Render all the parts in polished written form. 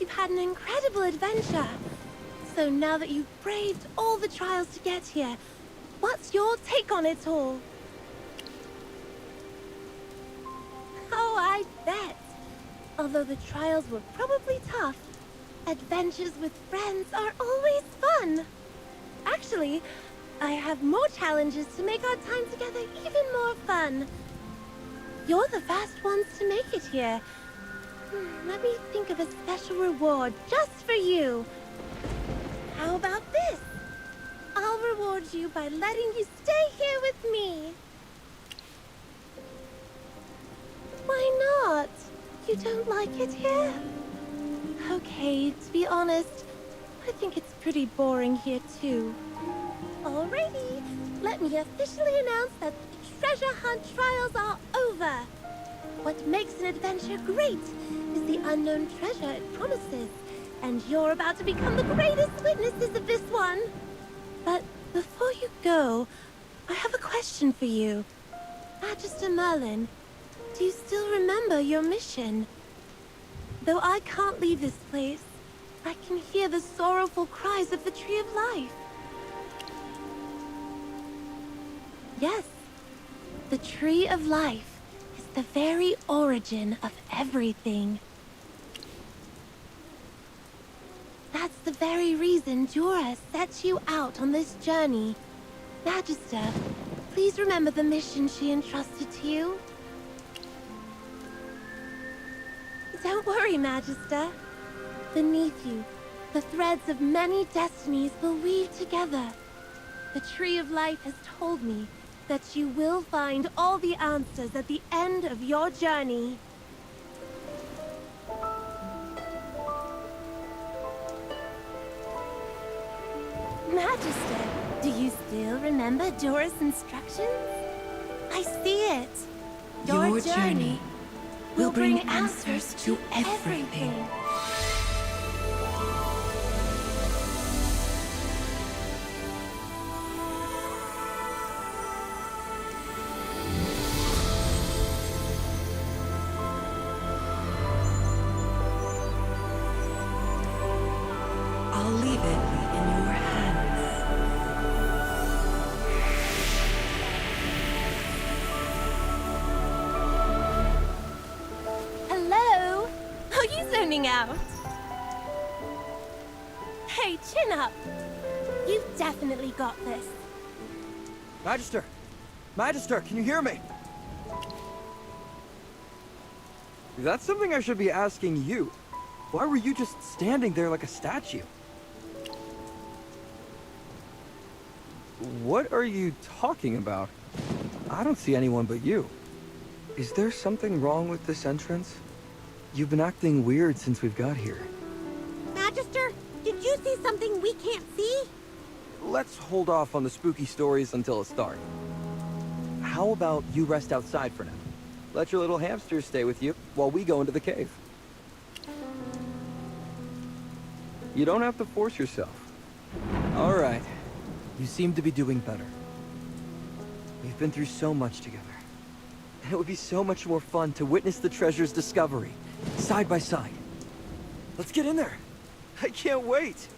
you've had an incredible adventure. So now that you've braved all the trials to get here, what's your take on it all? Oh, I bet. Although the trials were probably tough, adventures with friends are always fun. Actually, I have more challenges to make our time together even more fun. You're the first ones to make it here. Let me think of a special reward just for you. How about this? I'll reward you by letting you stay here with me. Why not? You don't like it here? Okay, to be honest, I think it's pretty boring here too. Alrighty, let me officially announce that the treasure hunt trials are over. What makes an adventure great is the unknown treasure it promises, and you're about to become the greatest witnesses of this one. But before you go, I have a question for you. Magister Merlin, do you still remember your mission? Though I can't leave this place, I can hear the sorrowful cries of the Tree of Life. Yes, the Tree of Life is the very origin of everything. That's the very reason Jura set you out on this journey. Magister, please remember the mission she entrusted to you. Don't worry, Magister. Beneath you, the threads of many destinies will weave together. The Tree of Life has told me that you will find all the answers at the end of your journey. Magister, do you still remember Dora's instructions? I see it. Your journey will bring answers to everything. I'll leave it in your hands. Hello? Are you zoning out? Hey, chin up. You've definitely got this. Magister! Magister, can you hear me? That's something I should be asking you. Why were you just standing there like a statue? What are you talking about? I don't see anyone but you. Is there something wrong with this entrance? You've been acting weird since we've got here. Magister, did you see something we can't see? Let's hold off on the spooky stories until it's dark. How about you rest outside for now? Let your little hamsters stay with you while we go into the cave. You don't have to force yourself. All right. You seem to be doing better. We've been through so much together. And it would be so much more fun to witness the treasure's discovery, side by side. Let's get in there. I can't wait.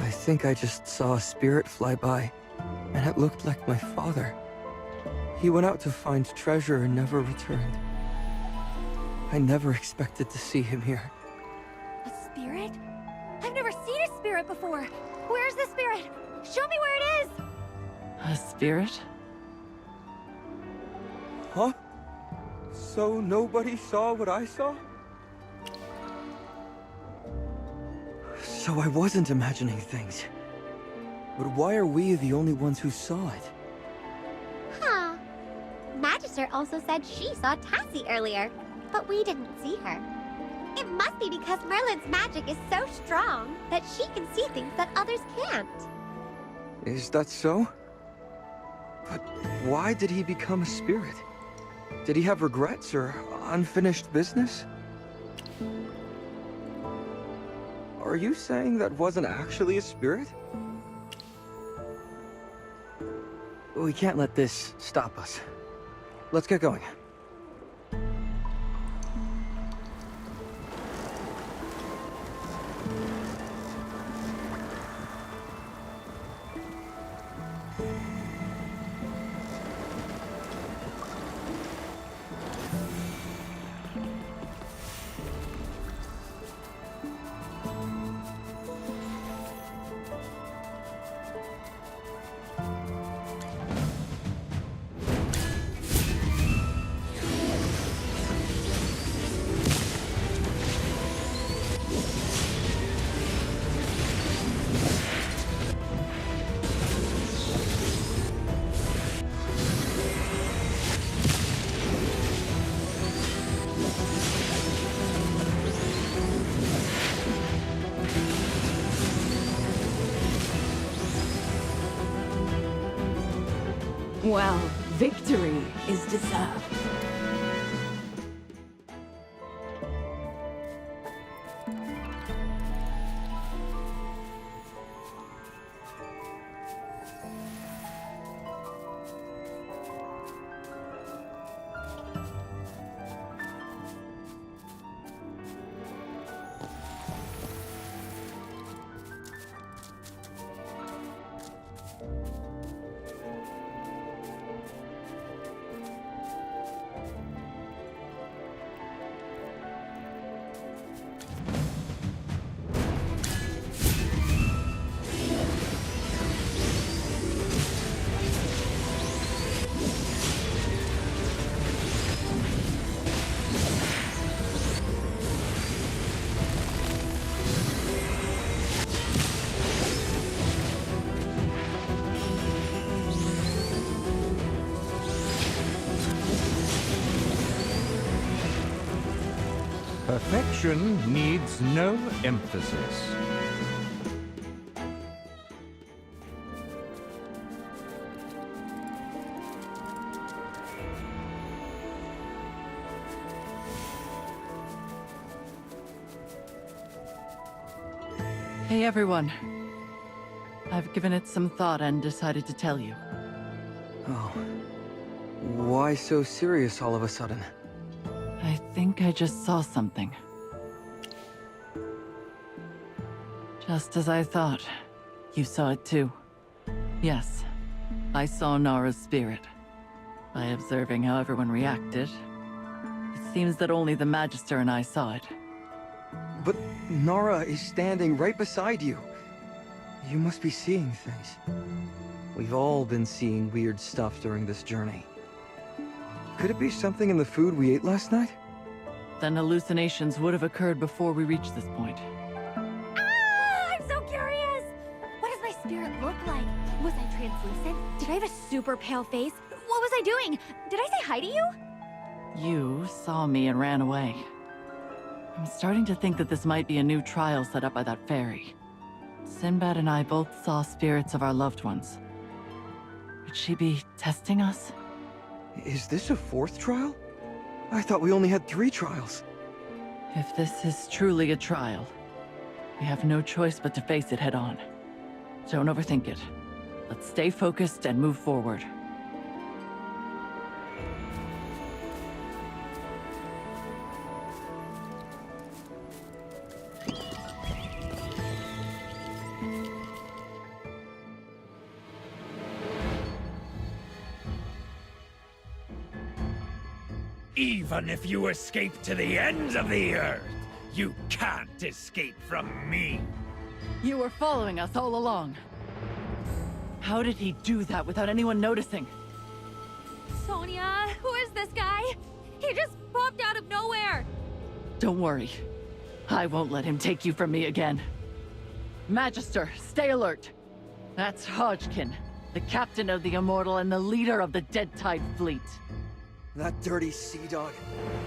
I think I just saw a spirit fly by, and it looked like my father. He went out to find treasure and never returned. I never expected to see him here. A spirit? I've never seen a spirit before. Where's the spirit? Show me where it is! A spirit? Huh? So nobody saw what I saw? So I wasn't imagining things. But why are we the only ones who saw it? Huh. Magister Magister also said she saw Tassie earlier, but we didn't see her. It must be because Merlin's magic is so strong that she can see things that others can't. Is that so? But why did he become a spirit? Did he have regrets or unfinished business? Are you saying that wasn't actually a spirit? We can't let this stop us. Let's get going. Well, victory is deserved. Perfection needs no emphasis. Hey everyone. I've given it some thought and decided to tell you. Oh. Why so serious all of a sudden? I think I just saw something. Just as I thought. You saw it too. Yes, I saw Nara's spirit. By observing how everyone reacted, it seems that only the Magister and I saw it. But Nara is standing right beside you. You must be seeing things. We've all been seeing weird stuff during this journey. Could it be something in the food we ate last night? Then hallucinations would have occurred before we reached this point. Ah! I'm so curious! What does my spirit look like? Was I translucent? Did I have a super pale face? What was I doing? Did I say hi to you? You saw me and ran away. I'm starting to think that this might be a new trial set up by that fairy. Sinbad and I both saw spirits of our loved ones. Could she be testing us? Is this a fourth trial? I thought we only had 3 trials. If this is truly a trial, we have no choice but to face it head on. Don't overthink it. Let's stay focused and move forward. Even if you escape to the ends of the earth, you can't escape from me. You were following us all along. How did he do that without anyone noticing? Sonia, who is this guy? He just popped out of nowhere! Don't worry. I won't let him take you from me again. Magister, stay alert. That's Hodgkin, the captain of the Immortal and the leader of the Dead Tide fleet. That dirty sea dog.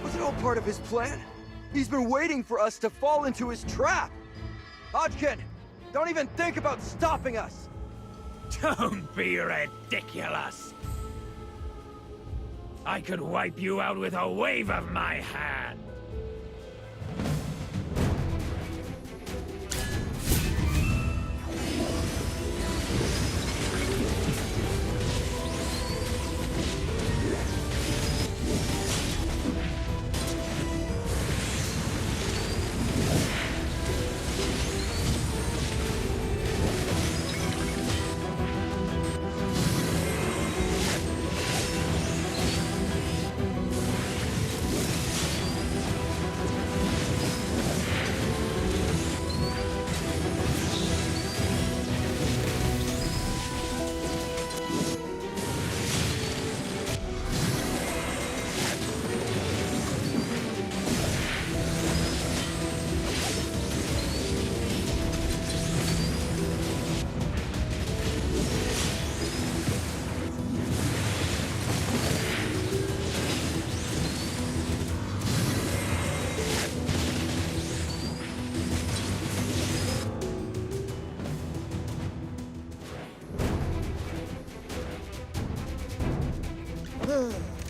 Was it all part of his plan? He's been waiting for us to fall into his trap! Hodgkin! Don't even think about stopping us! Don't be ridiculous! I could wipe you out with a wave of my hand!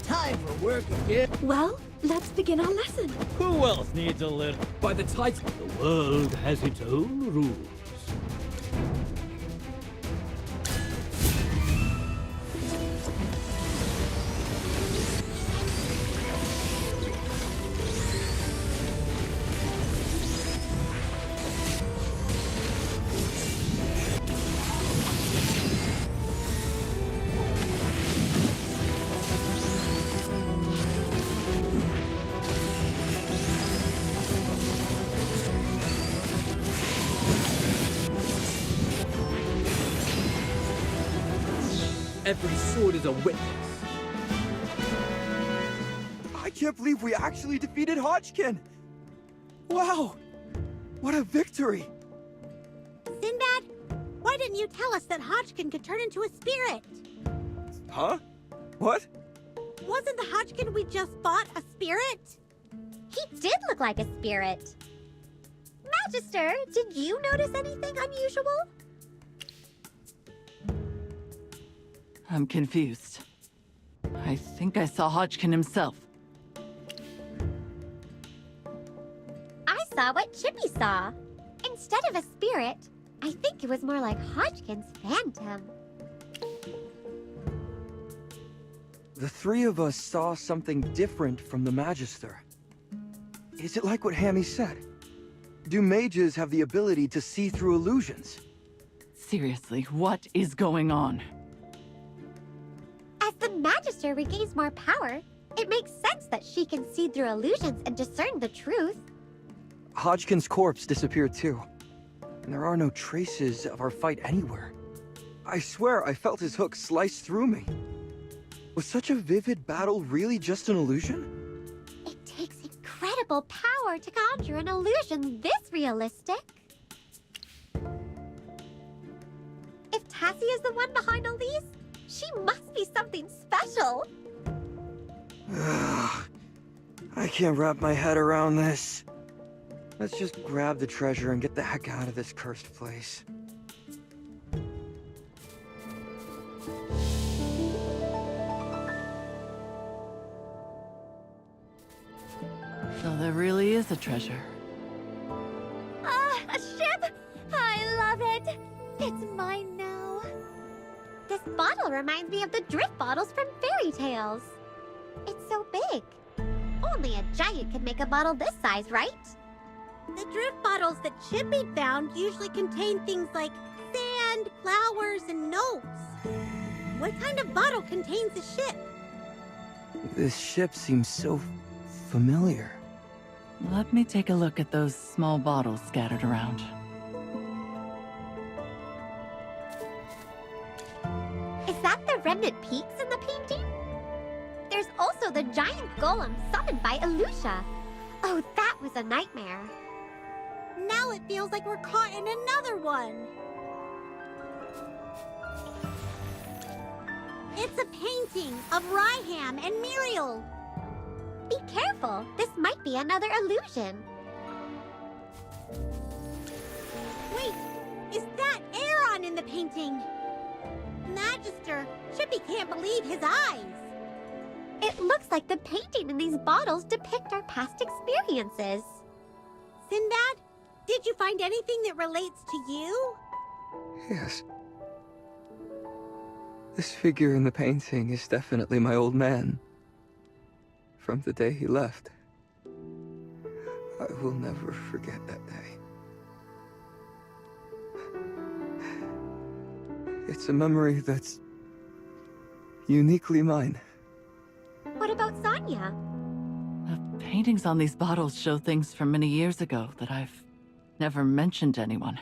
Time for work again. Well, let's begin our lesson. Who else needs a little? By the tides, the world has its own rules. Every sword is a witness. I can't believe we actually defeated Hodgkin! Wow! What a victory! Sinbad, why didn't you tell us that Hodgkin could turn into a spirit? Huh? What? Wasn't the Hodgkin we just fought a spirit? He did look like a spirit. Magister, did you notice anything unusual? I'm confused. I think I saw Hodgkin himself. I saw what Chippy saw. Instead of a spirit, I think it was more like Hodgkin's phantom. The three of us saw something different from the Magister. Is it like what Hammy said? Do mages have the ability to see through illusions? Seriously, what is going on? As the Magister regains more power, it makes sense that she can see through illusions and discern the truth. Hodgkin's corpse disappeared too. And there are no traces of our fight anywhere. I swear I felt his hook slice through me. Was such a vivid battle really just an illusion? It takes incredible power to conjure an illusion this realistic. If Tassie is the one behind all these, she must be something special. I can't wrap my head around this. Let's just grab the treasure and get the heck out of this cursed place. So there really is a treasure. Ah, a ship! I love it! It's mine now. This bottle reminds me of the drift bottles from fairy tales. It's so big. Only a giant could make a bottle this size, right? The drift bottles that Chippy found usually contain things like sand, flowers, and notes. What kind of bottle contains a ship? This ship seems so familiar. Let me take a look at those small bottles scattered around. Is that the remnant peaks in the painting? There's also the giant golem summoned by Elusha. Oh, that was a nightmare. Now it feels like we're caught in another one. It's a painting of Ryham and Muriel. Be careful. This might be another illusion. Wait, is that Aaron in the painting? Magister, Chippy can't believe his eyes. It looks like the painting in these bottles depict our past experiences. Sinbad, did you find anything that relates to you? Yes. This figure in the painting is definitely my old man. From the day he left. I will never forget that day. It's a memory that's uniquely mine. What about Sonia? The paintings on these bottles show things from many years ago that I've never mentioned to anyone.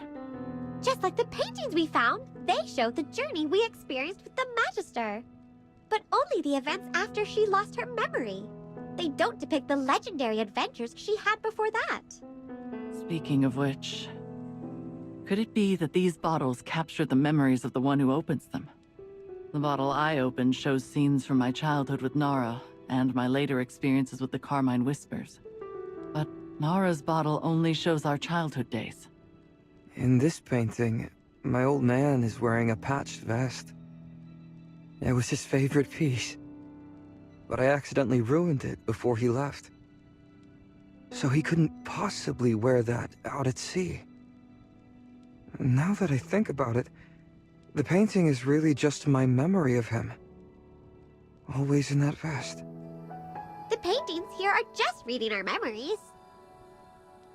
Just like the paintings we found, they show the journey we experienced with the Magister. But only the events after she lost her memory. They don't depict the legendary adventures she had before that. Speaking of which, could it be that these bottles capture the memories of the one who opens them? The bottle I opened shows scenes from my childhood with Nara, and my later experiences with the Carmine Whispers. But Nara's bottle only shows our childhood days. In this painting, my old man is wearing a patched vest. It was his favorite piece. But I accidentally ruined it before he left. So he couldn't possibly wear that out at sea. Now that I think about it, the painting is really just my memory of him. Always in that vest. The paintings here are just reading our memories.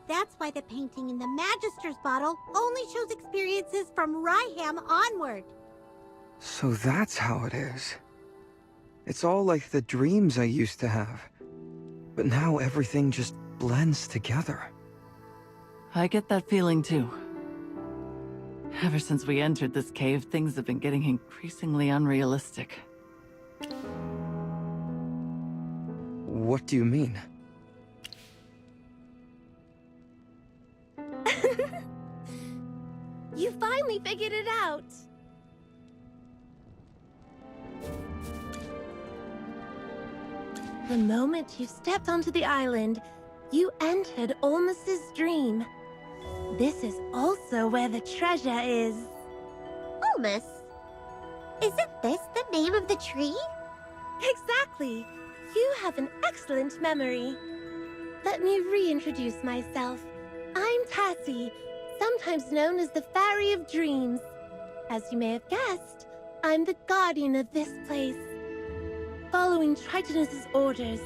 That's why the painting in the Magister's bottle only shows experiences from Ryham onward. So that's how it is. It's all like the dreams I used to have. But now everything just blends together. I get that feeling too. Ever since we entered this cave, things have been getting increasingly unrealistic. What do you mean? You finally figured it out. The moment you stepped onto the island, you entered Olmus's dream. This is also where the treasure is. Olmus? Isn't this the name of the tree? Exactly. You have an excellent memory. Let me reintroduce myself. I'm Tassie, sometimes known as the Fairy of Dreams. As you may have guessed, I'm the guardian of this place. Following Tritonus's orders,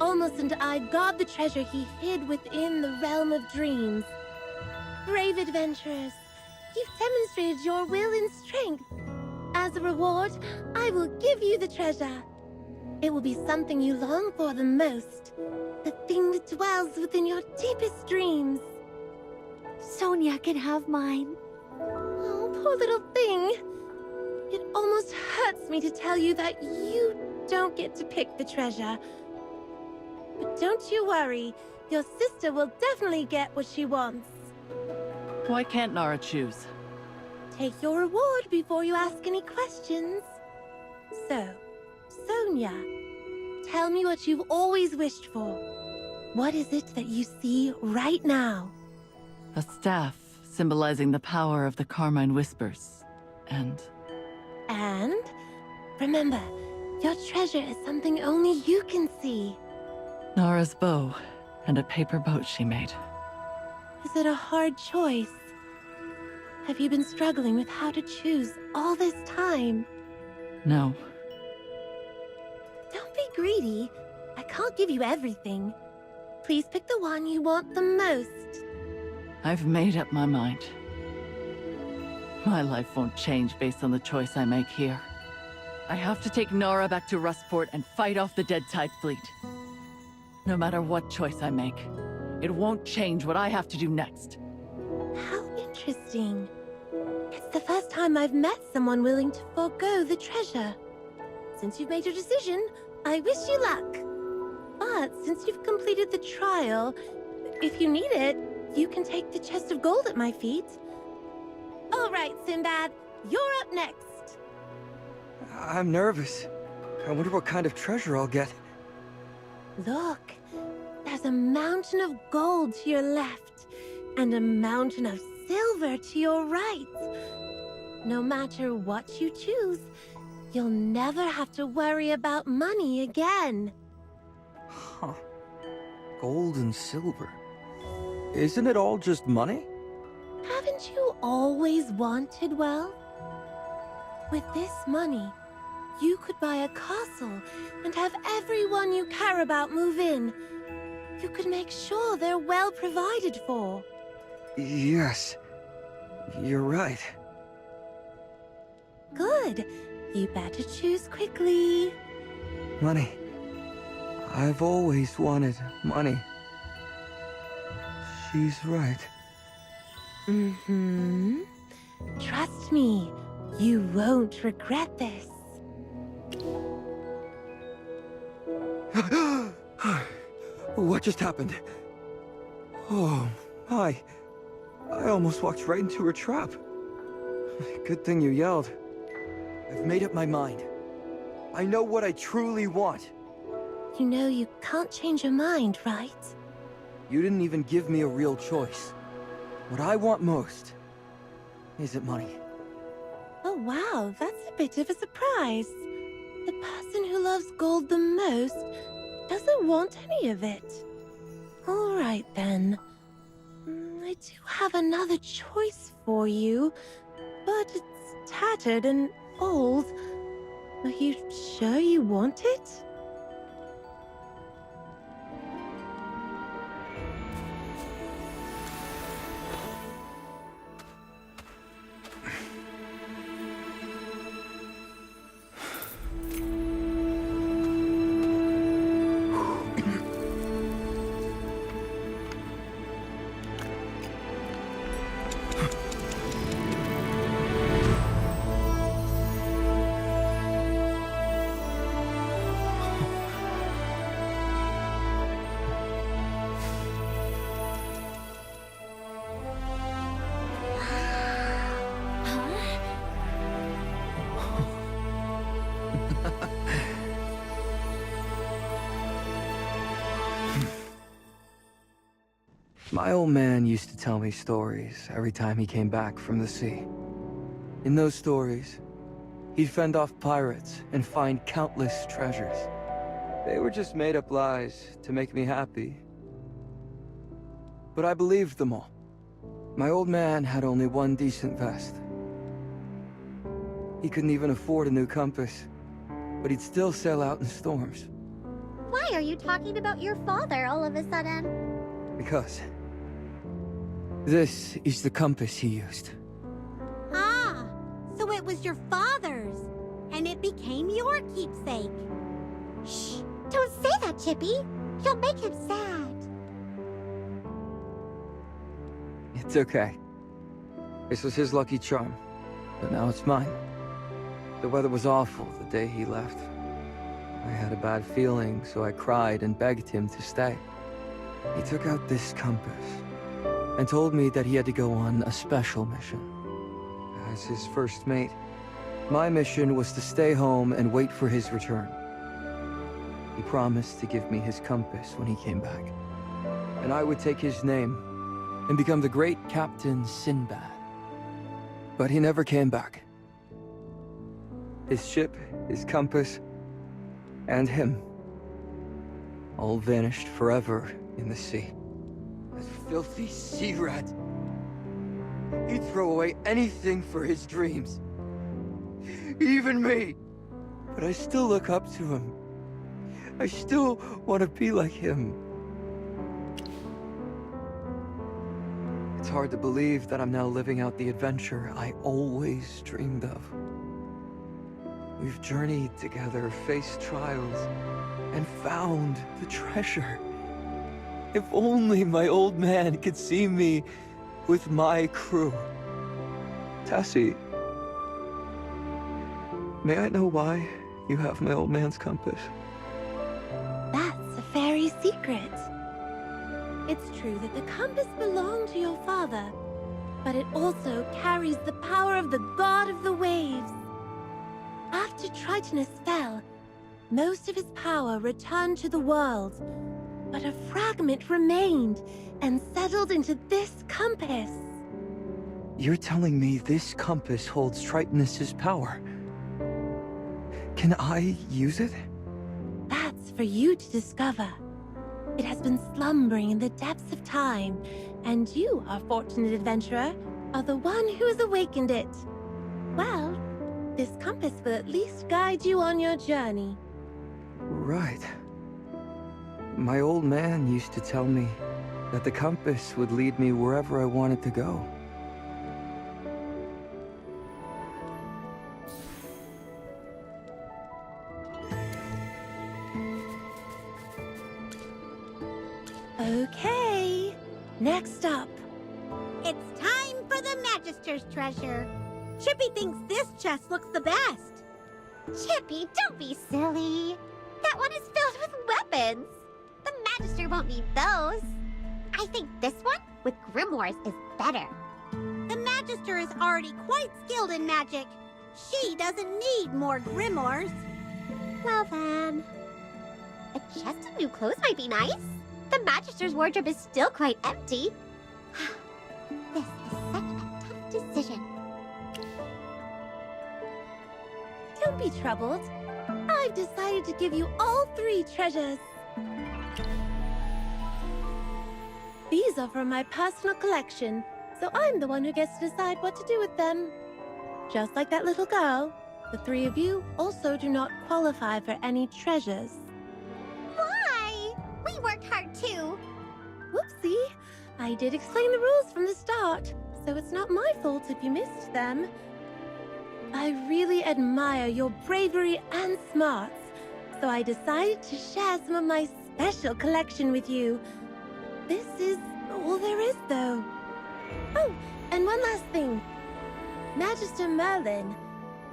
Olmus and I guard the treasure he hid within the realm of dreams. Brave adventurers, you've demonstrated your will and strength. As a reward, I will give you the treasure. It will be something you long for the most. The thing that dwells within your deepest dreams. Sonia can have mine. Oh, poor little thing. It almost hurts me to tell you that you don't get to pick the treasure. But don't you worry. Your sister will definitely get what she wants. Why can't Nara choose? Take your reward before you ask any questions. So, Sonia, tell me what you've always wished for. What is it that you see right now? A staff symbolizing the power of the Carmine Whispers. And Remember, your treasure is something only you can see. Nara's bow and a paper boat she made. Is it a hard choice? Have you been struggling with how to choose all this time? No. Don't be greedy. I can't give you everything. Please pick the one you want the most. I've made up my mind. My life won't change based on the choice I make here. I have to take Nara back to Rustport and fight off the Dead Tide fleet. No matter what choice I make, it won't change what I have to do next. How interesting. It's the first time I've met someone willing to forego the treasure. Since you've made your decision, I wish you luck. But since you've completed the trial, if you need it, you can take the chest of gold at my feet. All right, Sinbad, you're up next. I'm nervous. I wonder what kind of treasure I'll get. Look, there's a mountain of gold to your left, and a mountain of silver to your right. No matter what you choose, you'll never have to worry about money again. Huh. Gold and silver. Isn't it all just money? Haven't you always wanted wealth? With this money, you could buy a castle and have everyone you care about move in. You could make sure they're well provided for. Yes. You're right. Good. You better choose quickly. Money. I've always wanted money. She's right. Mm-hmm. Trust me, you won't regret this. What just happened? Oh, my. I almost walked right into her trap. Good thing you yelled. I've made up my mind. I know what I truly want. You know you can't change your mind, right? You didn't even give me a real choice. What I want most isn't money. Oh wow, that's a bit of a surprise. The person who loves gold the most doesn't want any of it. All right then. I do have another choice for you, but it's tattered and old. Are you sure you want it? My old man used to tell me stories every time he came back from the sea. In those stories, he'd fend off pirates and find countless treasures. They were just made-up lies to make me happy. But I believed them all. My old man had only one decent vest. He couldn't even afford a new compass, but he'd still sail out in storms. Why are you talking about your father all of a sudden? Because this is the compass he used. Ah, so it was your father's, and it became your keepsake. Shh! Don't say that, Chippy. You'll make him sad. It's okay. This was his lucky charm, but now it's mine. The weather was awful the day he left. I had a bad feeling, so I cried and begged him to stay. He took out this compass and told me that he had to go on a special mission. As his first mate, my mission was to stay home and wait for his return. He promised to give me his compass when he came back, and I would take his name and become the great Captain Sinbad. But he never came back. His ship, his compass, and him all vanished forever in the sea. That filthy sea rat. He'd throw away anything for his dreams. Even me. But I still look up to him. I still want to be like him. It's hard to believe that I'm now living out the adventure I always dreamed of. We've journeyed together, faced trials, and found the treasure. If only my old man could see me with my crew. Tassie, may I know why you have my old man's compass? That's a fairy secret. It's true that the compass belonged to your father, but it also carries the power of the god of the waves. After Tritonus fell, Most of his power returned to the world, but a fragment remained and settled into this compass. You're telling me this compass holds Tritonus's power? Can I use it? That's for you to discover. It has been slumbering in the depths of time, and you, our fortunate adventurer, are the one who has awakened it. Well, this compass will at least guide you on your journey. Right. My old man used to tell me that the compass would lead me wherever I wanted to go. Okay, next up. It's time for the Magister's treasure. Chippy thinks this chest looks the best. Chippy, don't be silly. That one is filled with weapons. The Magister won't need those. I think this one with grimoires is better. The Magister is already quite skilled in magic. She doesn't need more grimoires. Well then, a chest of new clothes might be nice. The Magister's wardrobe is still quite empty. This is such a tough decision. Don't be troubled. I've decided to give you all 3 treasures. These are from my personal collection, so I'm the one who gets to decide what to do with them. Just like that little girl, the 3 of you also do not qualify for any treasures. Why? We worked hard too. Whoopsie! I did explain the rules from the start, so it's not my fault if you missed them. I really admire your bravery and smarts, so I decided to share some of my special collection with you. This is all there is, though. Oh, and one last thing. Magister Merlin,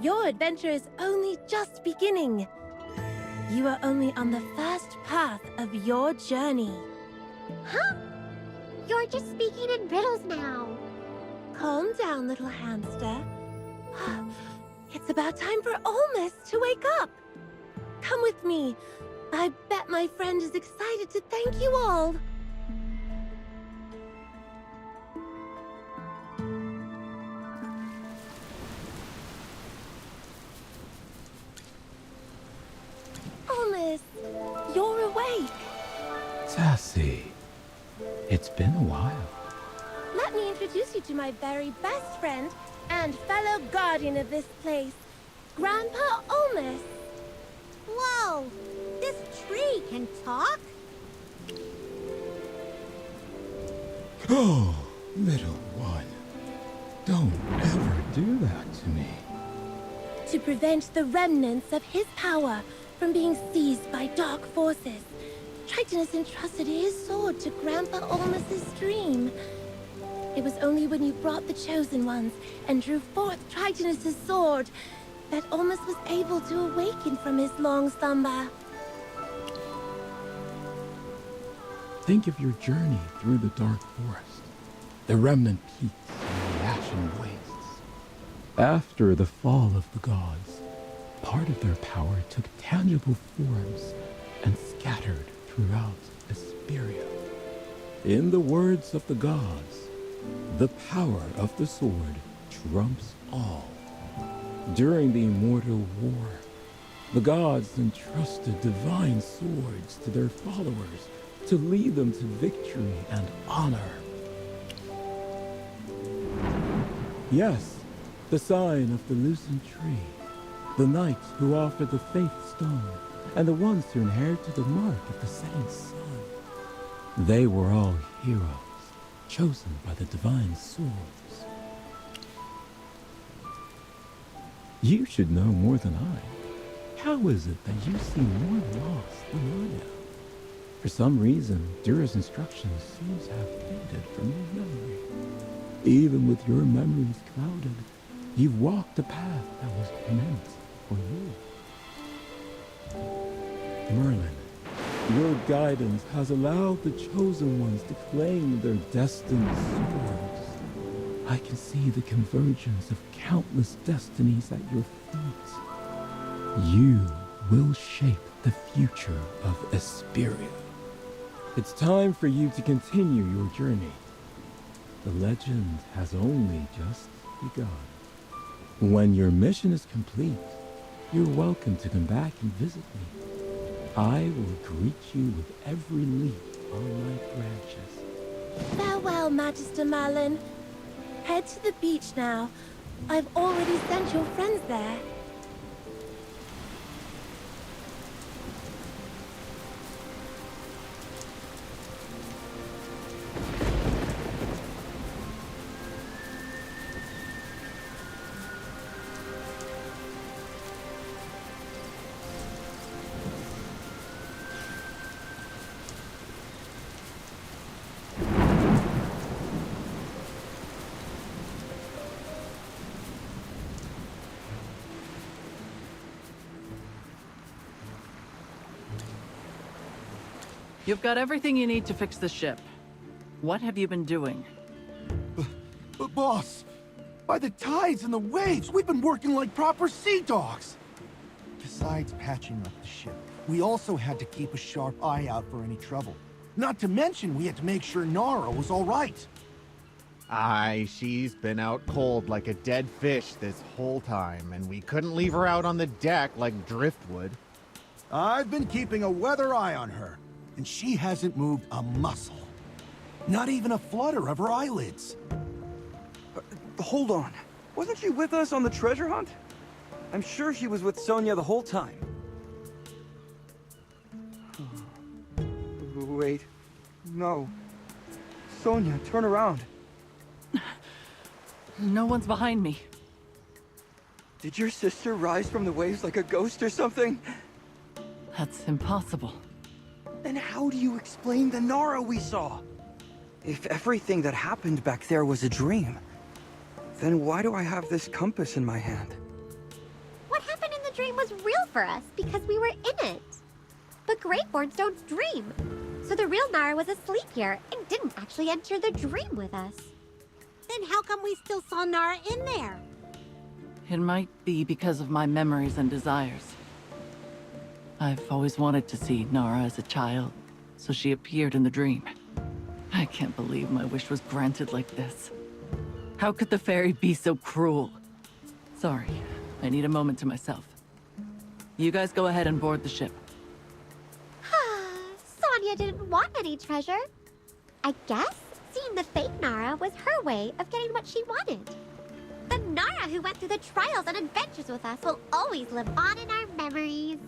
your adventure is only just beginning. You are only on the first path of your journey. Huh? You're just speaking in riddles now. Calm down, little hamster. It's about time for Olmus to wake up. Come with me. I bet my friend is excited to thank you all. Olmus, you're awake. Sassy, it's been a while. Let me introduce you to my very best friend and fellow guardian of this place, Grandpa Olmus. Whoa! This tree can talk? Oh, little one, don't ever do that to me. To prevent the remnants of his power from being seized by dark forces, Tritonus entrusted his sword to Grandpa Olmus's stream. It was only when you brought the Chosen Ones and drew forth Tritonus' sword that Olmus was able to awaken from his long slumber. Think of your journey through the dark forest, the remnant peaks and the ashen wastes. After the fall of the gods, part of their power took tangible forms and scattered throughout Esperia. In the words of the gods, the power of the sword trumps all. During the immortal war, the gods entrusted divine swords to their followers to lead them to victory and honor. Yes, the sign of the loosened tree, the knights who offered the faith stone, and the ones who inherited the mark of the setting sun. They were all heroes, chosen by the divine swords. You should know more than I. How is it that you seem more lost than I am? For some reason, Dura's instructions seem to have faded from your memory. Even with your memories clouded, you've walked a path that was meant for you. Merlin, your guidance has allowed the Chosen Ones to claim their destined swords. I can see the convergence of countless destinies at your feet. You will shape the future of Esperia. It's time for you to continue your journey. The legend has only just begun. When your mission is complete, you're welcome to come back and visit me. I will greet you with every leaf on my branches. Farewell, Magister Merlin. Head to the beach now. I've already sent your friends there. You've got everything you need to fix the ship. What have you been doing? But boss, by the tides and the waves, we've been working like proper sea dogs. Besides patching up the ship, we also had to keep a sharp eye out for any trouble. Not to mention, we had to make sure Nara was all right. Aye, she's been out cold like a dead fish this whole time, and we couldn't leave her out on the deck like driftwood. I've been keeping a weather eye on her, and she hasn't moved a muscle. Not even a flutter of her eyelids. Hold on. Wasn't she with us on the treasure hunt? I'm sure she was with Sonia the whole time. Wait. No. Sonia, turn around. No one's behind me. Did your sister rise from the waves like a ghost or something? That's impossible. Then how do you explain the Nara we saw? If everything that happened back there was a dream, then why do I have this compass in my hand? What happened in the dream was real for us because we were in it. But Greatborns don't dream. So the real Nara was asleep here and didn't actually enter the dream with us. Then how come we still saw Nara in there? It might be because of my memories and desires. I've always wanted to see Nara as a child, so she appeared in the dream. I can't believe my wish was granted like this. How could the fairy be so cruel? Sorry, I need a moment to myself. You guys go ahead and board the ship. Sonia didn't want any treasure. I guess seeing the fake Nara was her way of getting what she wanted. The Nara who went through the trials and adventures with us will always live on in our memories.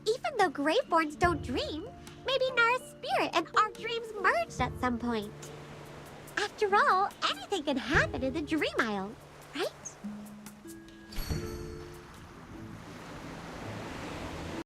Even though Graveborns don't dream, maybe Nara's spirit and our dreams merged at some point. After all, anything can happen in the Dream Isle, right?